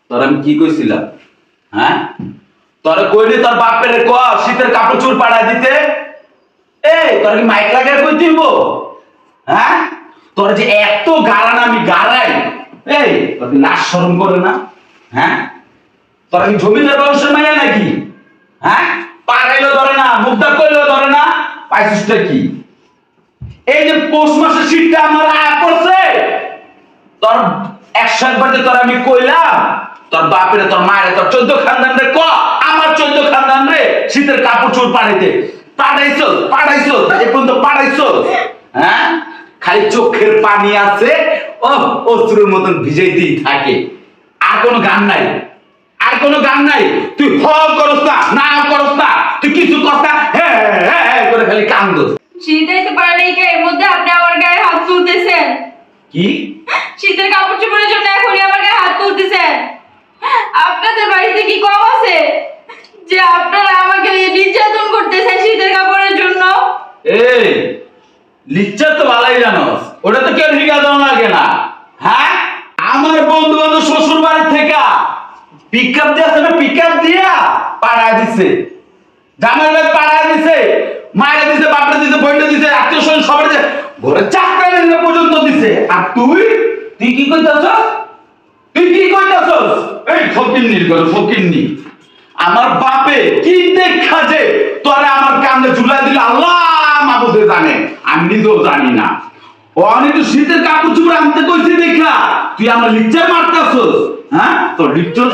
তোর আমি কি কইছিলাম? হ্যাঁ, তোরে কইলি তোর বাপের ক শীতের কাপড় চোপড় পাড়ায় দিতে। এই তোর কি মাইক লাগায় কই দিব? হ্যাঁ, তোর যে এত গারান আমি গারাই, এই তোর কি লাজ শরম করে না? হ্যাঁ, তোর কি জমিদার বংশের মাইয়া নাকি? হ্যাঁ, পাড়াইলো ধরে না, মুখটা কইলো ধরে না, পাইছিসটা কি? এই যে পৌষ মাসের শীতটা আমার আয়া পড়ছে, তোর 101 বার তোর আমি কইলাম তোর বাপের তোর মায়ের তোর 14 খানদান রে ক আমার 14 খানদান রে শীতের কাপড় চোপড় পাড়াইতে পাড়াইছো এই পর্যন্ত পাড়াইছো। হ্যাঁ, খালি চোখের পানি আছে, ও অশ্রুর মতন ভিজাইতেই থাকে, আর কোনো গান নাই, আর কোনো গান নাই। তুই হ করস না করস না, তুই কিছু কথা হ্যাঁ হ্যাঁ করে খালি কান্দস। শীতাইতে পারলেই কে এর মধ্যে আপনি আমার গায়ে হাত তুলতেছেন? কি শীতের কাপড় চোপড়ের জন্য এখনই আমার গায়ে হাত তুলতেছেন? আপনাদের বাড়িতে কি কম আছে যে আপনারা আমাকে নির্যাতন করতেছেন শীতের কাপড়ের জন্য? এই লিচ্ছা তো ভালোই জানোস, ওটা তো কেউ ঠিকা দেওয়া লাগে না। হ্যাঁ, আমার বন্ধু বান্ধব শ্বশুর বাড়ি থেকে পিকআপ দিয়া পাড়ায় দিছে, জামাই ভাই পাড়ায় দিছে, মায়ের দিছে, বাপরে দিছে, বইটা দিছে, আত্মীয় স্বজন সবার দিছে, ঘরে চাকরা নিয়ে পর্যন্ত দিছে। আর তুই কি কইতাছস? এই ফকিন্নি আমার বাপে কি দেখা যে তোরে আমার কান্দে ঝুলাই দিলে আল্লাহ মাবুদে জানে, আমি নিজেও জানি না। অনেক তো শীতের কাপড় চোপড় আনতে কইছি দেখা তুই আমার লিকচার মারতাছস। হ্যাঁ, তোর লিকচার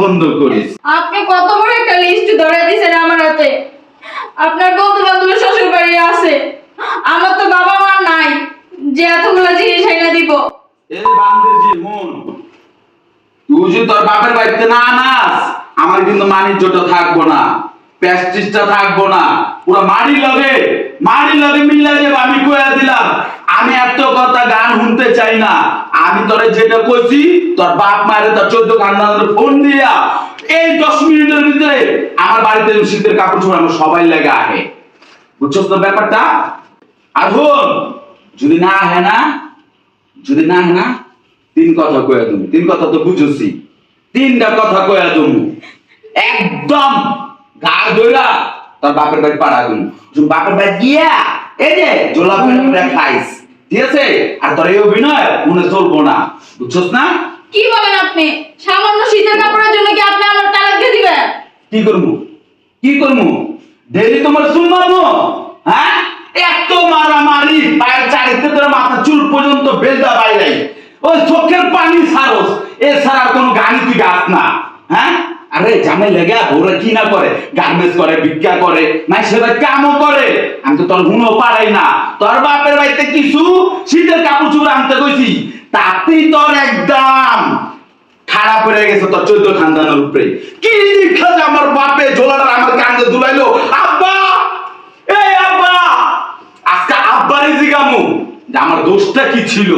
বন্ধ করিস। আপনি কত বড় একটা লিস্ট ধরে দিয়েছেন আমার হাতে। আপনার বন্ধু বান্ধবের শ্বশুর বাড়ি আছে, আমার তো বাবা মা নাই যে এতগুলো জিনিস এনে দিব। এই বান্দের যে মন, তুই যদি তোর বাপের বাড়িতে না আনাস আমার কিন্তু মানিজ্যটা থাকবো না, প্যাস্টিসটা থাকবো না, পুরো মারি লাগে মিল্লা যাবে। আমি কইয়া দিলাম আমি এত কথা গান শুনতে চাই না। আমি তোরে যেটা কইছি তোর বাপ মায়ের তোর 14 খানদানের ফোন দিয়া এই 10 মিনিটের ভিতরে আমার বাড়িতে শীতের কাপড় চোপড় আমার সবাই লাগে আহে, বুঝছস তো ব্যাপারটা? আর শোন, যদি না আহে না 3 কথা কইয়া তুমি, 3 কথা তো বুঝছি, 3টা কথা কইয়া তুমি একদম গাড় ধইরা তোর বাপের বাড়ি পাড়া তুমি, তুমি বাপের বাড়ি গিয়া এই যে জোলা পেটা খাইস, ঠিক আছে? আর তোর এই অভিনয় মনে চলবো না, বুঝছস না? কি বলেন আপনি? সামান্য শীতের কাপড়ের জন্য কি আপনি আমার তালাক দিয়ে দিবেন? কি করবো ডেলি তোমার শুনবো? হ্যাঁ, এত মারামারি পায়ের চারিতে তোর মাথা চুল পর্যন্ত বেলদা বাইরে, ওই চোখের পানি ছাড়স, এছাড়া কোনো গানই তুই গাস না। হ্যাঁ, আরে জামে লেগা ওরা কি না করে, গার্মেন্টস করে, ভিক্ষা করে, না সেটা কামও করে। আমি তো তোর গুণও পারাই না। তোর বাপের বাড়িতে কিছু শীতের কাপড় চোপড় আনতে কইছি, তাতেই তোর একদম খারাপ হয়ে গেছে তোর 14 খানদানের উপরে। কি দীক্ষা যে আমার বাপে ঝোলাটা আমার কান্দে দুলাইলো, আব্বা এই আব্বা, আজকে আব্বারে জিগামু যে আমার দোষটা কি ছিল।